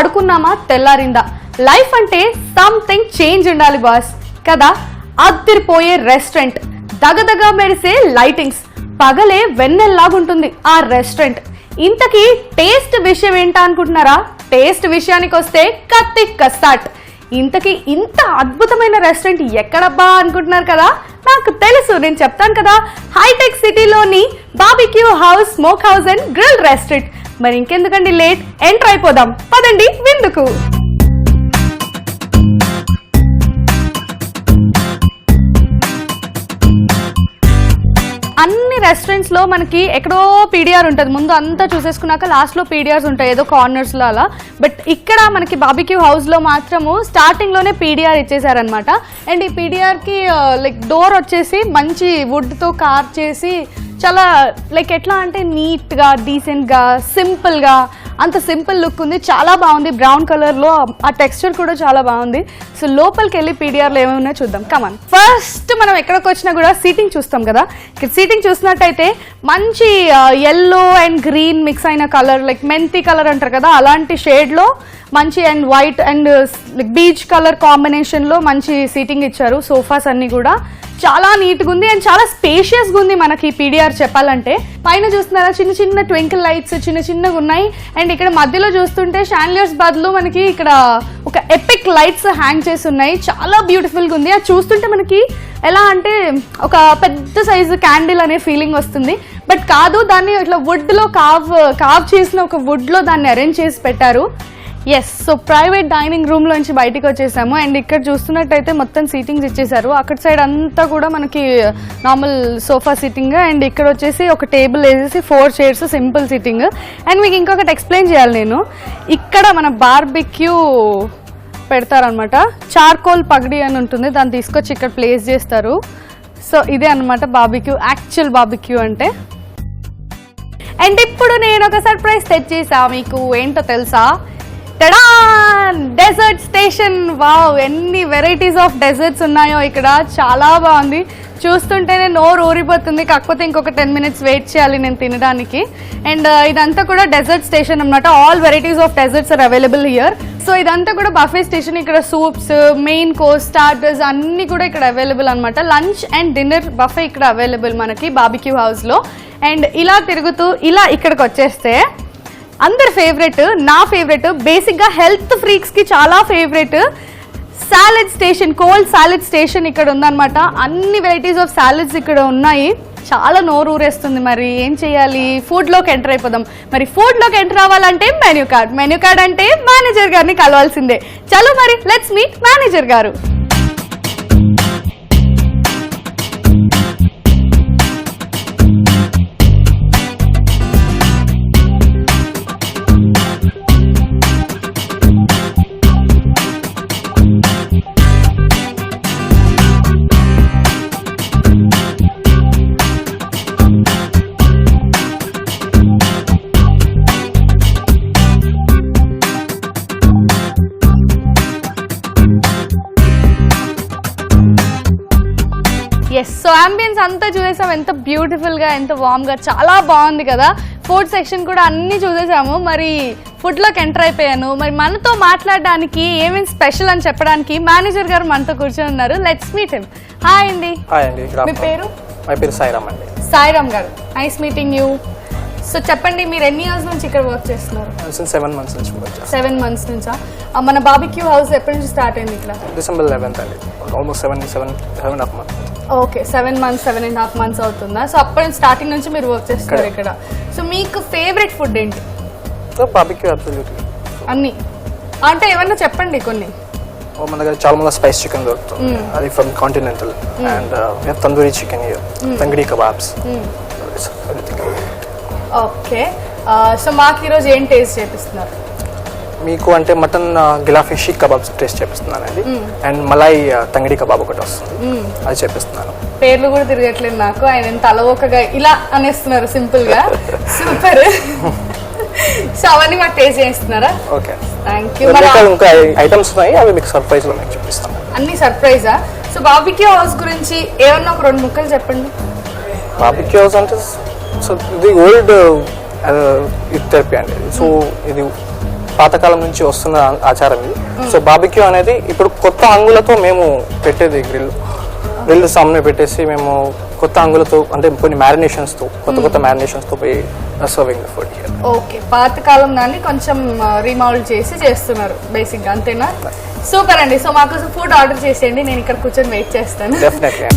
పడుకున్నామా తెల్లారిందా, లైఫ్ అంటే something change ఉండాలి బాస్ కదా. అదిరిపోయే రెస్టారెంట్, దగదగా మెరిసే లైటింగ్స్, పగలే వెన్నెల్లాగుంటుంది ఆ రెస్టారెంట్. ఇంతకీ టేస్ట్ విషయం ఏంటా అనుకుంటున్నారా? టేస్ట్ విషయానికి వస్తే కత్తి కస్టార్ట్. ఇంతకీ ఇంత అద్భుతమైన రెస్టారెంట్ ఎక్కడబ్బా అనుకుంటున్నారు కదా. నాకు తెలుసు, నేను చెప్తాను కదా. హైటెక్ సిటీలోని barbecue house, smoke house and grill restaurant. మరి ఇంకెందుకండి లేట్, ఎంటర్ అయిపోదాం పదండి విందుకు. అన్ని రెస్టారెంట్స్ లో మనకి ఎక్కడో పీడిఆర్ ఉంటుంది, ముందు అంతా చూసేసుకున్నాక లాస్ట్ లో పీడిఆర్స్ ఉంటాయి ఏదో కార్నర్స్ లో అలా. బట్ ఇక్కడ మనకి బార్బిక్యూ హౌస్ లో మాత్రము స్టార్టింగ్ లోనే పీడిఆర్ ఇచ్చేసారనమాట. అండ్ ఈ పీడిఆర్ కి లైక్ డోర్ వచ్చేసి మంచి వుడ్ తో కార్వ్ చేసి చాలా లైక్ ఎట్లా అంటే నీట్ గా, డీసెంట్ గా, సింపుల్ గా, అంత సింపుల్ లుక్ ఉంది. చాలా బాగుంది, బ్రౌన్ కలర్ లో ఆ టెక్స్చర్ కూడా చాలా బాగుంది. సో లోపలికి వెళ్ళి పీడిఆర్లో ఏమేమి ఉన్నాయో చూద్దాం. కమాన్. ఫస్ట్ మనం ఎక్కడికి వచ్చినా కూడా సీటింగ్ చూస్తాం కదా. ఇక్కడ సీటింగ్ చూసినట్టయితే మంచి ఎల్లో అండ్ గ్రీన్ మిక్స్ అయిన కలర్, లైక్ మెంతి కలర్ అంటారు కదా, అలాంటి షేడ్ లో మంచి and white and beach colour combination లో మంచి సీటింగ్ ఇచ్చారు. సోఫాస్ అన్ని కూడా చాలా నీట్గా ఉంది అండ్ చాలా స్పేషియస్గా ఉంది మనకి పీడిఆర్ చెప్పాలంటే. పైన చూస్తున్నారా చిన్న చిన్న ట్వింకిల్ లైట్స్ చిన్న చిన్నగా ఉన్నాయి. అండ్ ఇక్కడ మధ్యలో చూస్తుంటే షాన్లియర్స్ బదులు మనకి ఇక్కడ ఒక ఎపిక్ లైట్స్ హ్యాంగ్ చేసి ఉన్నాయి. చాలా బ్యూటిఫుల్గా ఉంది. అది చూస్తుంటే మనకి ఎలా అంటే ఒక పెద్ద సైజు క్యాండిల్ అనే ఫీలింగ్ వస్తుంది. బట్ కాదు, దాన్ని ఇట్లా వుడ్లో కార్వ్ చేసిన ఒక వుడ్లో దాన్ని అరేంజ్ చేసి పెట్టారు. Yes, so private dining room లోంచి బయటికి వచ్చేసాము. అండ్ ఇక్కడ చూస్తున్నట్టయితే మొత్తం సీటింగ్స్ ఇచ్చేసారు. అక్కడ సైడ్ అంతా కూడా మనకి నార్మల్ సోఫా సీటింగ్. అండ్ ఇక్కడ వచ్చేసి ఒక టేబుల్ వేసేసి 4 చైర్స్ సింపుల్ సీటింగ్. అండ్ మీకు ఇంకొకటి ఎక్స్ప్లెయిన్ చేయాలి నేను, ఇక్కడ మన బార్బిక్యూ పెడతారనమాట. చార్కోల్ పగడి అని ఉంటుంది, దాన్ని తీసుకొచ్చి ఇక్కడ ప్లేస్ చేస్తారు. సో ఇదే అనమాట బార్బిక్యూ, యాక్చువల్ బార్బిక్యూ అంటే. అండ్ ఇప్పుడు నేను ఒక సర్ప్రైజ్ తెచ్చేసా మీకు. ఏంటో తెలుసా? Dessert station. వావ్, ఎన్ని వెరైటీస్ ఆఫ్ డెజర్ట్స్ ఉన్నాయో ఇక్కడ. చాలా బాగుంది, చూస్తుంటేనే నోరు ఊరిపోతుంది. కాకపోతే ఇంకొక 10 మినిట్స్ వెయిట్ చేయాలి నేను తినడానికి. అండ్ ఇదంతా కూడా డెజర్ట్ స్టేషన్ అనమాట. All varieties of desserts are available here. So ఇదంతా కూడా బఫే స్టేషన్. ఇక్కడ సూప్స్, మెయిన్ కోర్స్, స్టార్టర్స్ అన్ని కూడా ఇక్కడ అవైలబుల్ అనమాట. లంచ్ అండ్ డిన్నర్ బఫే ఇక్కడ అవైలబుల్ మనకి బార్బిక్యూ హౌస్ లో. అండ్ ఇలా తిరుగుతూ ఇలా ఇక్కడికి వచ్చేస్తే అందరి ఫేవరెట్, నా ఫేవరెట్, బేసిక్గా హెల్త్ ఫ్రీక్స్ కి చాలా favourite salad station, cold salad station ఇక్కడ ఉందన్నమాట. అన్ని వెరైటీస్ ఆఫ్ సాలెడ్స్ ఇక్కడ ఉన్నాయి. చాలా నోరు ఊరేస్తుంది. మరి ఏం చేయాలి? ఫుడ్లోకి ఎంటర్ అయిపోదాం. మరి ఫుడ్లోకి ఎంటర్ అవ్వాలంటే మెన్యూ కార్డ్ అంటే మేనేజర్ గారిని కలవాల్సిందే. చలో మరి లెట్స్ మీట్ మేనేజర్ గారు. ఎస్, సో అంబియన్స్ అంతా చూసేసాం. ఎంత బ్యూటిఫుల్గా, ఎంత వామ్గా, చాలా బాగుంది కదా. ఫుడ్ సెక్షన్ కూడా అన్నీ చూసేసాము. మరి ఫుడ్లోకి ఎంటర్ అయిపోయాను. మరి మనతో మాట్లాడడానికి ఏమేమి స్పెషల్ అని చెప్పడానికి మేనేజర్ గారు మనతో కూర్చొని ఉన్నారు. Let's meet him. హాయ్ అండి. మీ పేరు? మై పేరు సాయిరామ్ అండి. సాయిరామ్ గారు, నైస్ మీటింగ్ యూ. సో చెప్పండి, మీరు ఎన్ని ఇయర్స్ నుంచి ఇక్కడ వర్క్ చేస్తున్నారు? 7 months నుంచి. 7 months నుంచా? మన బార్బిక్యూ హౌస్ ఎప్పటి నుంచి స్టార్ట్ అయింది ఇక్కడ? December 11th అండి. Almost 7.5 months. Okay, 7 months, 7.5 months అవుతుందా? సో అప్పటి నుంచి స్టార్టింగ్ నుంచి మీరు వర్క్ చేస్తున్నారు ఇక్కడ. సో మీకు ఫేవరెట్ ఫుడ్ ఏంటి? బార్బిక్యూ అబ్సల్యూట్లీ అన్ని అంటే ఏమన్నా చెప్పండి కొన్ని. మన దగ్గర చాలా మంది స్పైస్ చికెన్ దొరుకుతుంది, అది from continental. And tandoori chicken here, tangdi kebabs. Okay, so మాకు ఈరోజు ఏం టేస్ట్ చేపిస్తున్నారు? మీకు అంటే mutton gilafi seekh kebabs taste చేపిస్తున్నాను అండి. అండ్ మలాయ్ తంగడి కబాబ్ ఒకటి వస్తుంది, అది చేపిస్తున్నాను. పేర్లు కూడా తిరగట్లేదు నాకు. ఆయన తలవోకగా ఇలా అనేస్తున్నారు సింపుల్ గా. సూపర్. సో అవన్నీ మాకు టేస్ట్ చేస్తున్నారా? Okay, thank you. ఇంకా ఐటమ్స్ ఉన్నాయి, అవి మీకు సర్ప్రైజ్ లో మీకు చూపిస్తాను. అన్ని సర్ప్రైజా? సో బార్బిక్యూ హౌస్ గురించి ఏమన్నా ఒక 2 ముక్కలు చెప్పండి. బార్బిక్యూ హౌస్ అంటే సో ఇది ఓల్డ్ థెరపీ అండి. సో ఇది పాతకాలం నుంచి వస్తున్న ఆచారం ఇది. సో బార్బిక్యూ అనేది ఇప్పుడు కొత్త హంగులతో మేము పెట్టేది గ్రిల్ సామ్నే పెట్టేసి మేము కొత్త హంగులతో అంటే కొన్ని మ్యారినేషన్స్తో కొత్త మ్యారినేషన్స్తో పోయి సర్వింగ్ ఫుడ్. ఓకే, పాతకాలం దాన్ని కొంచెం రీమౌల్డ్ చేసి చేస్తున్నారు బేసిక్గా, అంతేనా? సూపర్ అండి. సో మాకు ఫుడ్ ఆర్డర్ చేసేయండి, నేను ఇక్కడ కూర్చొని వెయిట్ చేస్తాను. డెఫినెట్లీ.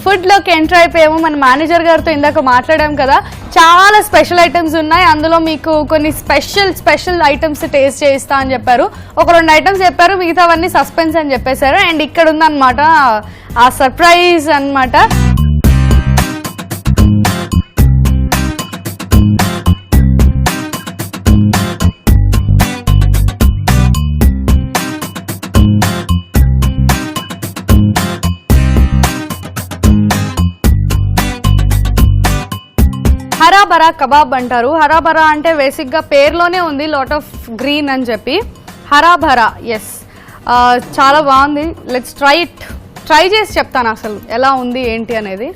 ఫుడ్ లోకి ఎంటర్ అయిపోయాము. మన మేనేజర్ గారితో ఇందాక మాట్లాడాం కదా, చాలా స్పెషల్ ఐటమ్స్ ఉన్నాయి. అందులో మీకు కొన్ని స్పెషల్ ఐటమ్స్ టేస్ట్ చేయిస్తా అని చెప్పారు. ఒక 2 ఐటమ్స్ చెప్పారు, మిగతావన్నీ సస్పెన్స్ అని చెప్పేశారు. అండ్ ఇక్కడ ఉందన్నమాట ఆ సర్ప్రైజ్ అన్నమాట. హరాబరా కబాబ్ అంటారు. హరాబరా అంటే బేసిక్గా పేరులోనే ఉంది లాట్ ఆఫ్ గ్రీన్ అని చెప్పి. హరాబరా, ఎస్, చాలా బాగుంది. లెట్స్ ట్రై చేసి చెప్తాను అసలు ఎలా ఉంది ఏంటి అనేది.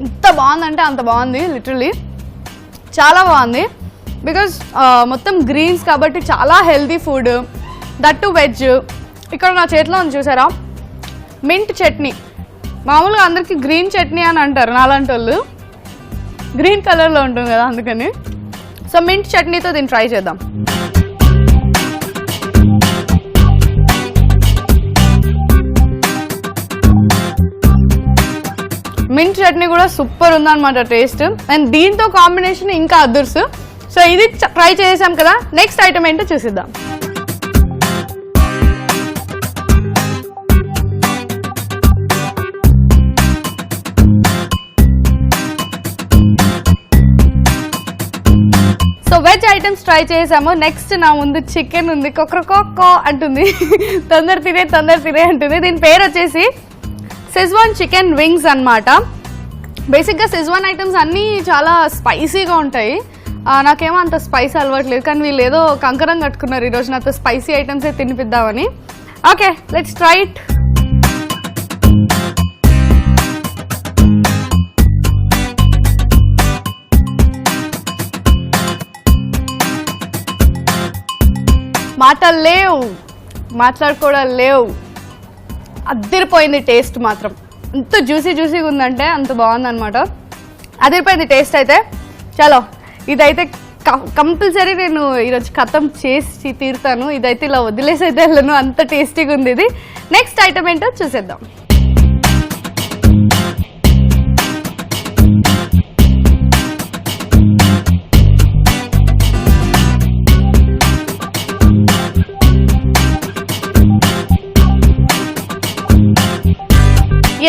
ఎంత బాగుందంటే అంత బాగుంది, లిటరలీ చాలా బాగుంది. బికాజ్ మొత్తం గ్రీన్స్ కాబట్టి చాలా హెల్తీ ఫుడ్, దట్టు వెజ్. ఇక్కడ నా చేతిలో ఉంది చూసారా, మింట్ చట్నీ. మామూలుగా అందరికీ గ్రీన్ చట్నీ అని అంటారు, నాలాంటి వాళ్ళు గ్రీన్ కలర్లో ఉంటుంది కదా అందుకని. సో మింట్ చట్నీతో దీన్ని ట్రై చేద్దాం. మింట్ చట్నీ కూడా సూపర్ ఉందన్నమాట టేస్ట్. అండ్ దీంతో కాంబినేషన్ ఇంకా అదుర్సు. సో ఇది ట్రై చేసాం కదా, నెక్స్ట్ ఐటమ్ ఏంటో చూసిద్దాం. సో వెజ్ ఐటమ్స్ ట్రై చేసాము. నెక్స్ట్ నా ముందు చికెన్ ఉంది, కొక్రకొక్కో అంటుంది, తొందర తినే అంటుంది. దీని పేరు వచ్చేసి సెజ్వాన్ చికెన్ వింగ్స్ అన్నమాట. బేసిక్గా సెజ్వాన్ ఐటమ్స్ అన్నీ చాలా స్పైసీగా ఉంటాయి. నాకేమో అంత స్పైసీ అలవాట్లేదు, కానీ వీళ్ళు ఏదో కంకరం కట్టుకున్నారు ఈరోజు నాతో స్పైసీ ఐటమ్సే తినిపిద్దామని. Okay, let's try it. మాటలు లేవు, మాట్లాడుకోవడం లేవు, అదిరిపోయింది టేస్ట్ మాత్రం. ఎంత జ్యూసీగా ఉందంటే అంత బాగుందన్నమాట. అదిరిపోయింది టేస్ట్ అయితే. చలో, ఇదైతే కంపల్సరీ నేను ఈరోజు ఖతం చేసి తీరుతాను. ఇదైతే ఇలా వదిలేసి అయితే వెళ్ళను, అంత టేస్టీగా ఉంది ఇది. నెక్స్ట్ ఐటమ్ ఏంటో చూసేద్దాం.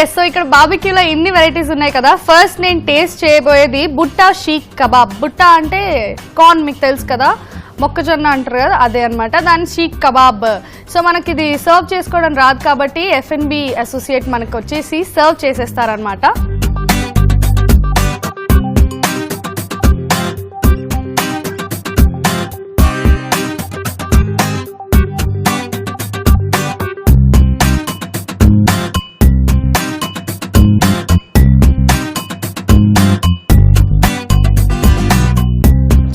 ఎస్, సో ఇక్కడ బార్బిక్యూలో ఇన్ని వెరైటీస్ ఉన్నాయి కదా. ఫస్ట్ నేను టేస్ట్ చేయబోయేది బుట్టా షీక్ కబాబ్. బుట్టా అంటే కార్న్, మీకు తెలుసు కదా, మొక్కజొన్న అంటారు కదా, అదే అనమాట. దాని షీక్ కబాబ్. సో మనకి ఇది సర్వ్ చేసుకోవడం రాదు కాబట్టి F&B అసోసియేట్ మనకు వచ్చేసి సర్వ్ చేసేస్తారనమాట.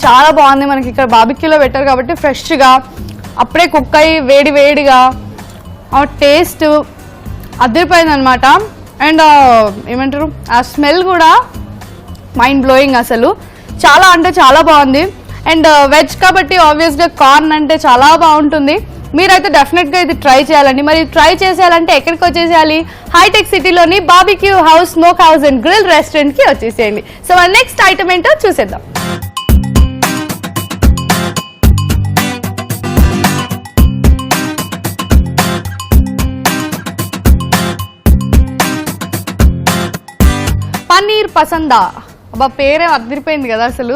చాలా బాగుంది. మనకి ఇక్కడ బార్బిక్యూలో పెట్టారు కాబట్టి ఫ్రెష్గా అప్పుడే కుక్ అయ్యి వేడిగా ఆ టేస్ట్ అదిరిపోయింది అనమాట. అండ్ ఏమంటారు, ఆ స్మెల్ కూడా మైండ్ బ్లోయింగ్. అసలు చాలా అంటే చాలా బాగుంది. అండ్ వెజ్ కాబట్టి ఆబ్వియస్గా కార్న్ అంటే చాలా బాగుంటుంది. మీరైతే డెఫినెట్గా ఇది ట్రై చేయాలండి. మరి ట్రై చేసేయాలంటే ఎక్కడికి వచ్చేసేయాలి? హైటెక్ సిటీలోని barbecue house, smoke house and grill రెస్టారెంట్కి వచ్చేసేయండి. సో మన నెక్స్ట్ ఐటమ్ ఏంటో చూసేద్దాం. పన్నీర్ పసందా, అబ్బా పేరే అదిరిపోయింది కదా. అసలు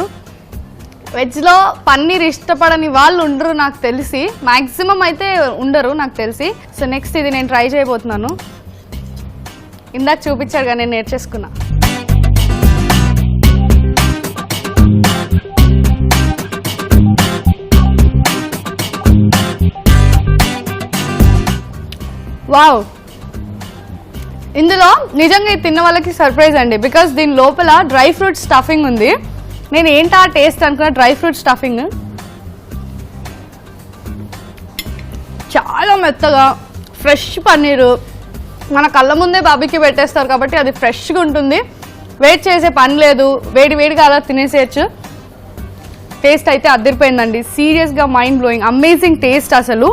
వెజ్లో పన్నీర్ ఇష్టపడని వాళ్ళు ఉండరు నాకు తెలిసి, మ్యాక్సిమం అయితే ఉండరు నాకు తెలిసి. సో నెక్స్ట్ ఇది నేను ట్రై చేయబోతున్నాను. ఇందాక చూపించాడుగా, నేను నేర్చేసుకున్నా. వావ్, ఇందులో నిజంగా ఇది తిన్న వాళ్ళకి సర్ప్రైజ్ అండి. బికాస్ దీని లోపల డ్రై ఫ్రూట్ స్టఫింగ్ ఉంది. నేను ఏంటా టేస్ట్ అనుకున్నా, డ్రై ఫ్రూట్ స్టఫింగ్ చాలా మెత్తగా, ఫ్రెష్ పన్నీరు. మన కళ్ళ ముందే బాబీకి పెట్టేస్తారు కాబట్టి అది ఫ్రెష్గా ఉంటుంది. వెయిట్ చేసే పని లేదు, వేడి వేడిగా అలా తినేసేయచ్చు. టేస్ట్ అయితే అదిరిపోయిందండి. సీరియస్గా మైండ్ బ్లోయింగ్, అమేజింగ్ టేస్ట్ అసలు.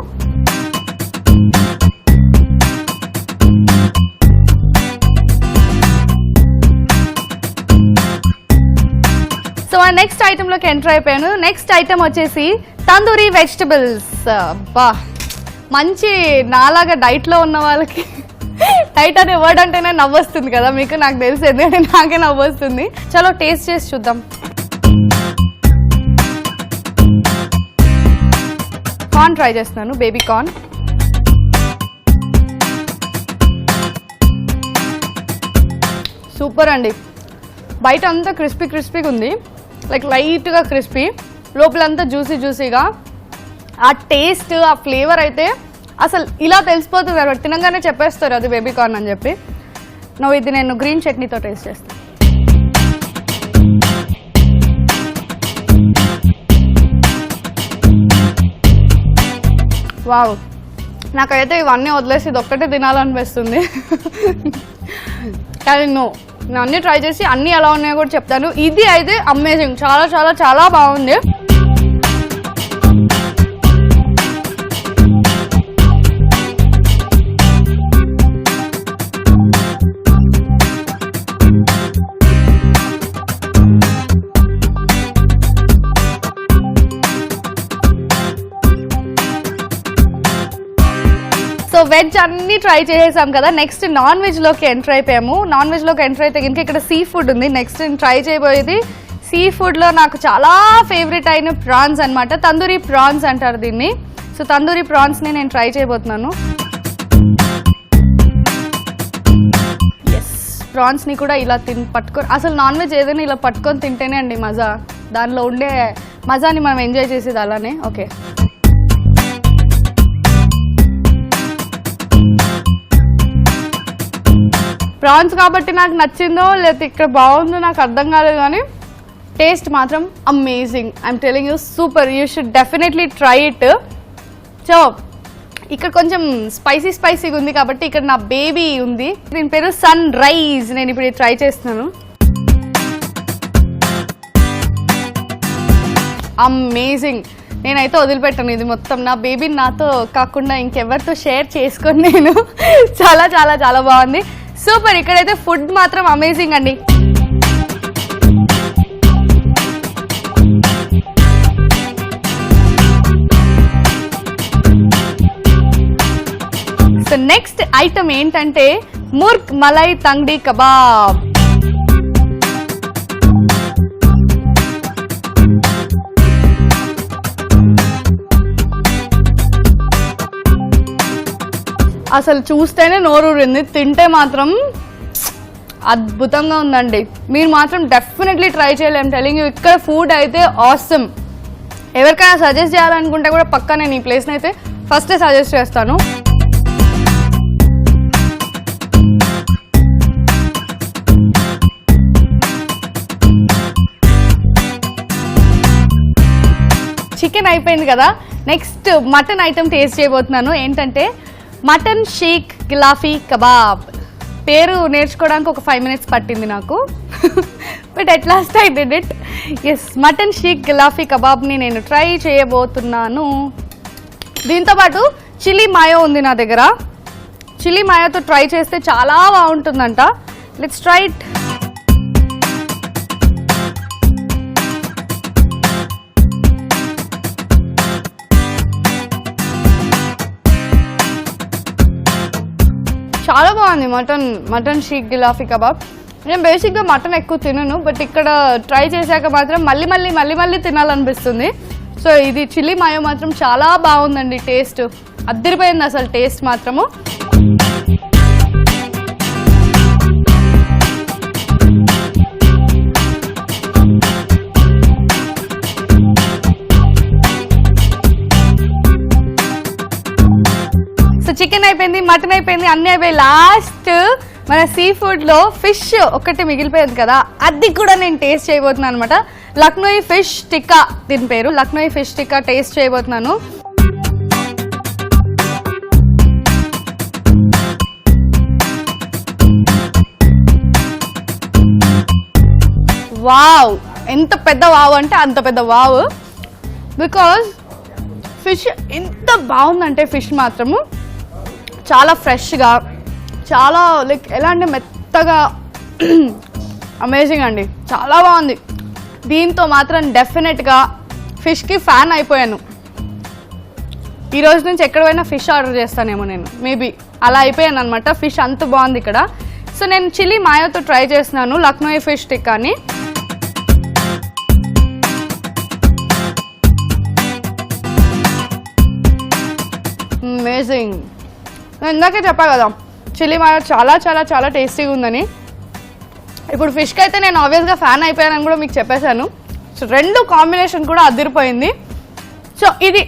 సో ఆ నెక్స్ట్ ఐటెంలోకి ఎంటర్ అయిపోయాను. నెక్స్ట్ ఐటెం వచ్చేసి తందూరి వెజిటబుల్స్. బా, మంచి నాలాగా డైట్లో ఉన్న వాళ్ళకి డైట్ అనే వర్డ్ అంటేనే నవ్వొస్తుంది కదా మీకు, నాకు తెలిసి, ఎందుకంటే నాకే నవ్వొస్తుంది. చలో టేస్ట్ చేసి చూద్దాం. కార్న్ ట్రై చేస్తున్నాను, బేబీ కార్న్. సూపర్ అండి. బయట అంతా క్రిస్పీ క్రిస్పీగా ఉంది, లైక్ లైట్గా క్రిస్పీ, లోపలంతా జ్యూసీ జ్యూసీగా. ఆ టేస్ట్, ఆ ఫ్లేవర్ అయితే అసలు ఇలా తెలిసిపోతుంది అనమాట. తినగానే చెప్పేస్తారు అది బేబీ కార్న్ అని చెప్పి. నువ్వు ఇది నేను గ్రీన్ చట్నీతో టేస్ట్ చేస్తాను. వావ్, నాకైతే ఇవన్నీ వదిలేసి ఇది ఒక్కటే తినాలనిపిస్తుంది. కానీ నేను అన్నీ ట్రై చేసి అన్నీ ఎలా ఉన్నాయో కూడా చెప్తాను. ఇది అయితే అమేజింగ్, చాలా చాలా చాలా బాగుంది. సో వెజ్ అన్ని ట్రై చేసేసాం కదా, నెక్స్ట్ నాన్ వెజ్లోకి ఎంటర్ అయిపోయాము. నాన్ వెజ్లోకి ఎంటర్ అయితే కనుక ఇక్కడ సీ ఫుడ్ ఉంది. నెక్స్ట్ నేను ట్రై చేయబోయేది సీ ఫుడ్లో నాకు చాలా ఫేవరెట్ అయిన ప్రాన్స్ అనమాట. తందూరి ప్రాన్స్ అంటారు దీన్ని. సో తందూరి ప్రాన్స్ని నేను ట్రై చేయబోతున్నాను. ఎస్, ప్రాన్స్ని కూడా ఇలా పట్టుకొని, అసలు నాన్ వెజ్ ఏదైనా ఇలా పట్టుకొని తింటేనే అండి మజా. దానిలో ఉండే మజాని మనం ఎంజాయ్ చేసేది అలానే. ఓకే, ప్రాన్స్ కాబట్టి నాకు నచ్చిందో లేకపోతే ఇక్కడ బాగుందో నాకు అర్థం కాలేదు, కానీ టేస్ట్ మాత్రం amazing. I'm telling you, super. You should definitely try it. So ఇక్కడ కొంచెం స్పైసీ స్పైసీగా ఉంది కాబట్టి ఇక్కడ నా బేబీ ఉంది, దీని పేరు సన్ రైజ్. నేను ఇప్పుడు ట్రై చేస్తున్నాను. అమేజింగ్. నేనైతే వదిలిపెట్టాను ఇది మొత్తం. నా బేబీని నాతో కాకుండా ఇంకెవరితో షేర్ చేసుకొని నేను చాలా చాలా చాలా బాగుంది, సూపర్. ఇక్కడైతే ఫుడ్ మాత్రం అమేజింగ్ అండి. సో నెక్స్ట్ ఐటమ్ ఏంటంటే ముర్గ్ మలై తంగ్డి కబాబ్. అసలు చూస్తేనే నోరూరింది, తింటే మాత్రం అద్భుతంగా ఉందండి. మీరు మాత్రం డెఫినెట్లీ ట్రై చేయలేం, టెలింగ్ యూ. ఇక్కడ ఫుడ్ అయితే ఆసమ్. ఎవరికైనా సజెస్ట్ చేయాలనుకుంటే కూడా పక్కా నేను ఈ ప్లేస్ని అయితే ఫస్టే సజెస్ట్ చేస్తాను. చికెన్ అయిపోయింది కదా, నెక్స్ట్ మటన్ ఐటమ్ టేస్ట్ చేయబోతున్నాను. ఏంటంటే మటన్ షీక్ గిలాఫీ కబాబ్. పేరు నేర్చుకోవడానికి ఒక 5 minutes పట్టింది నాకు. But at last I did it. Yes, mutton seekh gilafi కబాబ్ని నేను ట్రై చేయబోతున్నాను. దీంతోపాటు చిల్లీ మాయో ఉంది నా దగ్గర. చిల్లీ మాయోతో ట్రై చేస్తే చాలా బాగుంటుందంట. Let's try it. చాలా బాగుంది మటన్ షీక్ గిలాఫీ కబాబ్. నేను బేసిక్గా మటన్ ఎక్కువ తినను, బట్ ఇక్కడ ట్రై చేశాక మాత్రం మళ్ళీ తినాలనిపిస్తుంది. సో ఇది చిల్లీ మాయో మాత్రం చాలా బాగుందండి. టేస్ట్ అద్దరిపోయింది అసలు, టేస్ట్ మాత్రము. సో చికెన్ అయిపోయింది, మటన్ అయిపోయింది, అన్నీ అయిపోయి లాస్ట్ మన సీ ఫుడ్లో ఫిష్ ఒకటి మిగిలిపోయింది కదా, అది కూడా నేను టేస్ట్ చేయబోతున్నాను అనమాట. లక్నోయి ఫిష్ టిక్కా దీని పేరు. లక్నోయి ఫిష్ టిక్కా టేస్ట్ చేయబోతున్నాను. వావ్, ఎంత పెద్ద వావ్ అంటే అంత పెద్ద వావ్. బికాజ్ ఫిష్ ఎంత బాగుందంటే ఫిష్ మాత్రము చాలా ఫ్రెష్గా, చాలా లైక్ ఎలా అంటే మెత్తగా అమేజింగ్ అండి, చాలా బాగుంది. దీంతో మాత్రం డెఫినెట్గా ఫిష్కి ఫ్యాన్ అయిపోయాను. ఈ రోజు నుంచి ఎక్కడ పోయినా ఫిష్ ఆర్డర్ చేస్తానేమో నేను, మేబీ అలా అయిపోయాను అనమాట. ఫిష్ అంత బాగుంది ఇక్కడ. సో నేను చిల్లీ మాయోతో ట్రై చేస్తున్నాను లక్నోయి ఫిష్ టిక్కాని. అమేజింగ్. నేను ఇందాకే చెప్పా కదా చిల్లీ మాయో చాలా చాలా చాలా టేస్టీగా ఉందని. ఇప్పుడు ఫిష్కి అయితే నేను ఆబ్వియస్గా ఫ్యాన్ అయిపోయానని కూడా మీకు చెప్పేశాను. సో రెండు కాంబినేషన్ కూడా అదిరిపోయింది. సో ఇది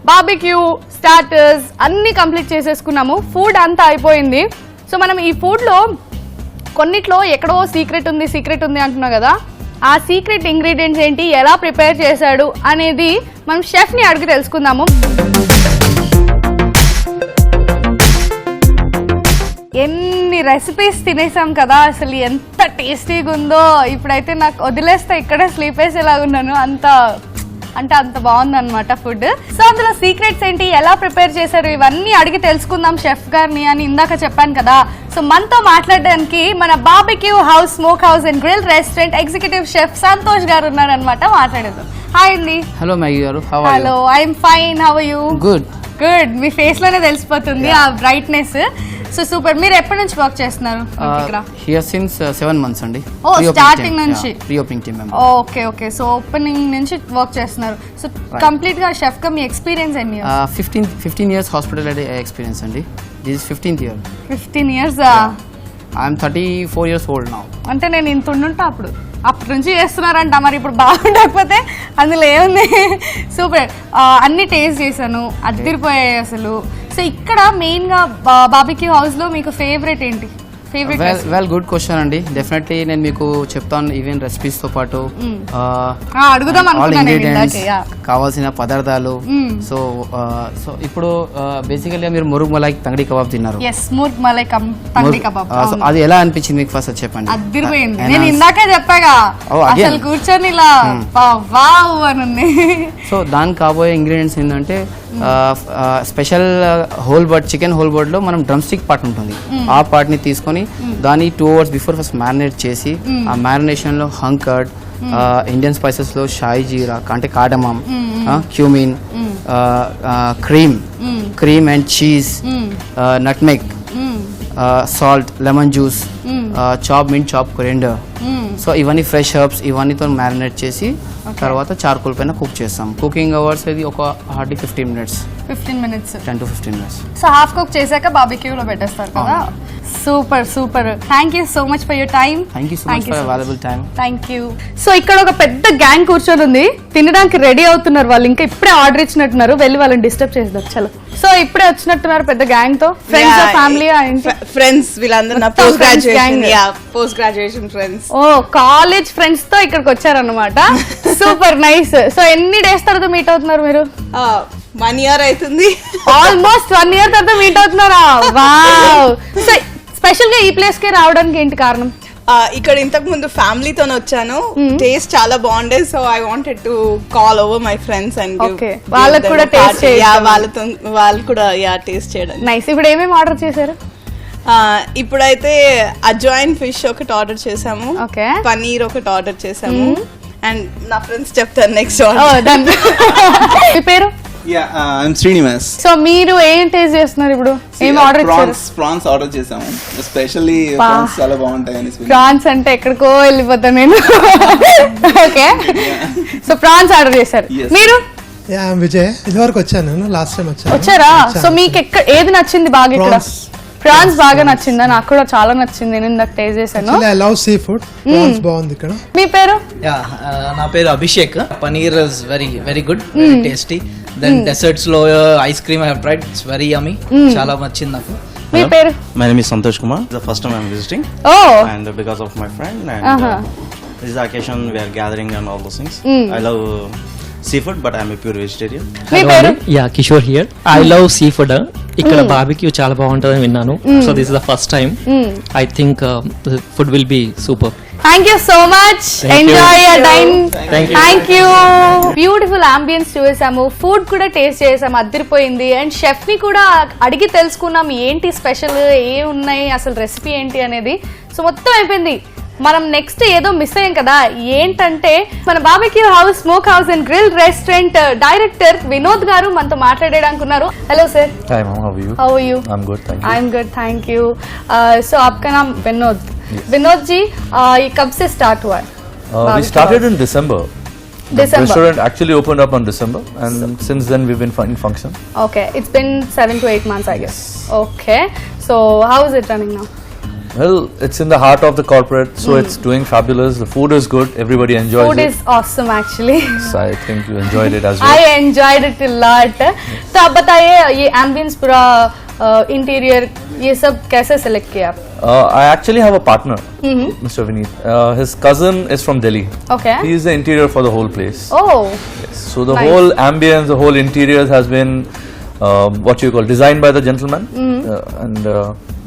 బార్బిక్యూ స్టార్టర్స్ అన్నీ కంప్లీట్ చేసేసుకున్నాము. ఫుడ్ అంతా అయిపోయింది. సో మనం ఈ ఫుడ్లో కొన్నిట్లో ఎక్కడో సీక్రెట్ ఉంది అంటున్నాం కదా, ఆ సీక్రెట్ ఇంగ్రీడియంట్స్ ఏంటి, ఎలా ప్రిపేర్ చేశాడు అనేది మనం షెఫ్ని అడిగి తెలుసుకుందాము. ఎన్ని రెసిపీస్ తినేసాం కదా, అసలు ఎంత టేస్టీగా ఉందో. ఇప్పుడైతే నాకు వదిలేస్తే ఇక్కడే స్లీప్ వేసేలాగున్నాను, అంత బాగుందన్నమాట ఫుడ్. సో అందులో సీక్రెట్స్ ఏంటి, ఎలా ప్రిపేర్ చేశారు, ఇవన్నీ అడిగి తెలుసుకుందాం షెఫ్ గారిని అని ఇందాక చెప్పాను కదా. సో మనతో మాట్లాడడానికి మన barbecue house, smoke house and grill restaurant executive chef Santosh గారు ఉన్నారనమాట. మాట్లాడేద్దాం. హాయ్ అండి. హలో మ్యాగీ గారు. Hello, I'm fine. How are you? Good. మీ ఫేస్ లోనే తెలిసిపోతుంది ఆ బ్రైట్నెస్. So super. మీరు ఎప్పటి నుంచి వర్క్ చేస్తున్నారు ఇక్కడ? హియర్ సిన్స్ 7 months అండి. ఓ, స్టార్టింగ్ నుంచి pre opening team member. Okay. So opening నుంచి వర్క్ చేస్తున్నారు. సో కంప్లీట్ గా షెఫ్ గా మీ ఎక్స్పీరియన్స్ ఎన్ని ఇయర్స్? 15 years హాస్పిటాలిటీ ఎక్స్పీరియన్స్ అండి. This is 15th year. 15 years. I'm 34 years old now. అంటే నేను ఇంత ఉండుంటా అప్పటి నుంచి చేస్తున్నారంట. మరి ఇప్పుడు బాగుండకపోతే అందులో ఏముంది. సూపర్. అన్ని టేస్ట్ చేశాను, అదిరిపోయాయి అసలు. సో ఇక్కడ మెయిన్ గా బార్బిక్యూ హౌస్ లో మీకు ఫేవరెట్ ఏంటి? వెల్ గుడ్ క్వశ్చన్ అండి. డెఫినెట్లీ నేను మీకు చెప్తాను. ఈవెన్ రెసిపీస్ తో పాటు అడుగుదాం ఆల్ ఇంగ్రీడియంట్స్, కావాల్సిన పదార్థాలు. సో ఇప్పుడు బేసికల్లీ మీరు మురుగ్ మలై తంగడి కబాబ్ తిన్నారు. అది ఎలా అనిపించింది మీకు? ఫస్ట్ చెప్పండి. అదిరిపోయింది. నేను ఇందాకే చెప్పాగా, అసలు కూర్చొని ఇలా వావ్ అని. సో దానికి కాబోయే ఇంగ్రీడియంట్స్ ఏంటంటే special whole bird, chicken whole bird లో మనం డ్రమ్ స్టిక్ పార్ట్ ఉంటుంది. ఆ పార్ట్ ని తీసుకొని దాన్ని 2 hours బిఫోర్ ఫస్ట్ మ్యారినేట్ చేసి, ఆ మ్యారినేషన్ లో హంకర్డ్, ఇండియన్ స్పైసెస్ లో షాయి జీరా అంటే cardamom, cumin, cream and cheese, nutmeg, salt, lemon juice, chop mint, chop coriander. So ఇవన్నీ ఫ్రెష్ హర్బ్స్ ఇవన్నీతో మ్యారినేట్ చేసి తర్వాత చార్కోల్ పైన కుక్ చేస్తాం. కుకింగ్ అవర్స్ ఇది ఒక hardly 15 minutes. 10 to 15 minutes. So half cook చేశాక బార్బిక్యూలో పెట్టేస్తారు కదా. Super. Thank you so much for your time. Thank you so much for available time. Thank you. So ఇక్కడ ఒక పెద్ద గ్యాంగ్ కూర్చొని ఉంది, తినడానికి రెడీ అవుతున్నారు వాళ్ళు. ఇంకా ఇప్పుడే ఆర్డర్ ఇచ్చినట్టున్నారు, వెళ్ళి వాళ్ళని డిస్టర్బ్ చేద్దాం. చలో. సో ఇప్పుడే వచ్చినట్టున్నారు పెద్ద గ్యాంగ్ తో. ఫ్రెండ్స్, ఫ్యామిలీ, ఫ్రెండ్స్ వీళ్ళందరూ నా post graduation friends. Oh, college friends తో ఇక్కడికి వచ్చారన్నమాట. Super nice. సో ఎన్ని డేస్ తర్వాత మీట్ అవుతున్నారు మీరు? 1 year అవుతుంది. ఆల్మోస్ట్ 1 year తర్వాత మీట్ అవుతున్నారా? వావ్. సో స్పెషల్ గా ఈ ప్లేస్ కి రావడానికి ఏంటి కారణం? ఇక్కడ ఇంతకు ముందు ఫ్యామిలీతో వచ్చాను, టేస్ట్ చాలా బాగుండే, so I wanted to call over my friends and Okay. వాళ్ళకు కూడా taste చేయిద్దాం. వాళ్ళు కూడా టేస్ట్ చేయడం. నైస్. ఇప్పుడు ఏమేమి ఆర్డర్ చేశారు? ఇప్పుడైతే అజాయిన్ ఫిష్ ఒకటి ఆర్డర్ చేసాము, Okay. పనీర్ ఒకటి ఆర్డర్ చేసాము, అండ్ నా ఫ్రెండ్స్ చెప్తాను నెక్స్ట్ ఓ ఆర్డర్. డన్. మీ పేరు? Yeah, I'm Srinivas. సో మీరు ఏం టేస్ట్ చేస్తున్నారు ఇప్పుడు? ఏం ఆర్డర్ ఇచ్చారు? ప్రాన్స్ ఆర్డర్ చేసాము, ఎస్పెషల్లీ Wow. ప్రాన్స్ చాలా బాగుంటాయని ప్రాన్స్ అంటే ఎక్కడికో వెళ్ళిపోతాను నేను. ఓకే, సో ప్రాన్స్ ఆర్డర్ చేశారు. Yes. మీరు యా విజయ్, ఇదివరకు వచ్చాను నేను, లాస్ట్ టైం వచ్చాను. వచ్చారా? వచ్చాను. సో మీకు ఏది నచ్చింది బాగా ఇక్కడ? Prawns. ప్రాన్స్ బాగా నచ్చిందా? నాకు కూడా చాలా నచ్చింది, నేను ఇందాక టేస్ట్ చేశాను. Actually, I love seafood. Prawns బాగుంది ఇక్కడ. మీ పేరు? నా పేరు Abhishek. Paneer is very good, very tasty. Then desserts లో ice cream I have tried, it's very yummy, చాలా నచ్చింది నాకు. మీ పేరు? My name is Santosh Kumar. This is the first time I'm visiting, oh and because of my friend, and this is the occasion we are gathering and all those things. I love seafood, but I'm a pure vegetarian. మీ పేరు? Yeah Kishore here. I love sea food. ఇక్కడ barbecue చాలా బాగుంటుందని విన్నాను, so this is the first time. I think food will be super. Thank you so much. Enjoy your time. Thank you. Thank you. Beautiful ambience చూసాము, food కూడా taste చేసాము, అదిరిపోయింది. And chef ని కూడా అడిగి తెలుసుకున్నాం ఏంటి స్పెషల్, ఏ ఉన్నాయి, అసలు రెసిపీ ఏంటి అనేది. సో మొత్తం అయిపోయింది. మనం నెక్స్ట్ ఏదో మిస్ అయ్యాం కదా, ఏంటంటే మన barbecue house, smoke house and grill restaurant director Vinod గారు మనతో మాట్లాడడానికి ఉన్నారు. Hello sir. Hi ma'am, how are you? How are you? I'm good, thank you. I'm good, thank you. So आपका नाम विनोद. विनोद जी, ये कब से स्टार्ट हुआ है? We started in December. The December. restaurant actually opened up on December, and since then we've been in function. Okay, it's been 7 to 8 months, I guess. Okay, so how is it running now? Well, it's in the heart of the corporate, so it's doing fabulous. The food is good, everybody enjoys Food it. is awesome actually. So I think you enjoyed it as well. I enjoyed it a lot. तो आप बताइए ये ambience पूरा interior ये सब कैसे select किया आप? I actually have a partner, Mr. Vineet. His cousin is from Delhi. Okay. He is the interior for the whole place. Oh, So the Nice. whole ambience, the whole interiors has been what you call designed by the gentleman, and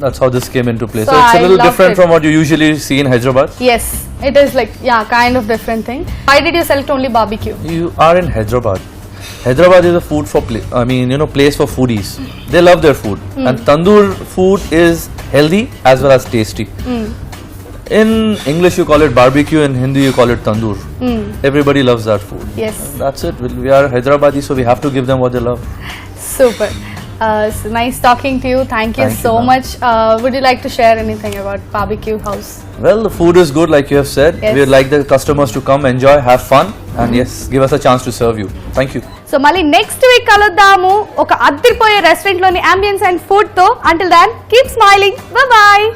that's how this came into place. So So it's I a little loved different it. from what you usually see in Hyderabad. yes, it is like kind of different thing. Why did you select only barbecue? You are in Hyderabad. Hyderabad is a food for place for foodies. They love their food, and tandoor food is healthy as well as tasty. In English you call it barbecue, in Hindi you call it tandoor. Everybody loves that food. Yes. That's it. We are Hyderabadi, so we have to give them what they love. Super. So nice talking to you. Thank you Thank you, so ma'am. much. Would you like to share anything about Barbecue House? Well, the food is good, like you have said. Yes. We would like the customers to come, enjoy, have fun, and yes, give us a chance to serve you. Thank you. So మళ్ళీ next week కలుద్దాము ఒక అద్దరిపోయే restaurant లోని ambience and food తో. Until then keep smiling. Bye bye.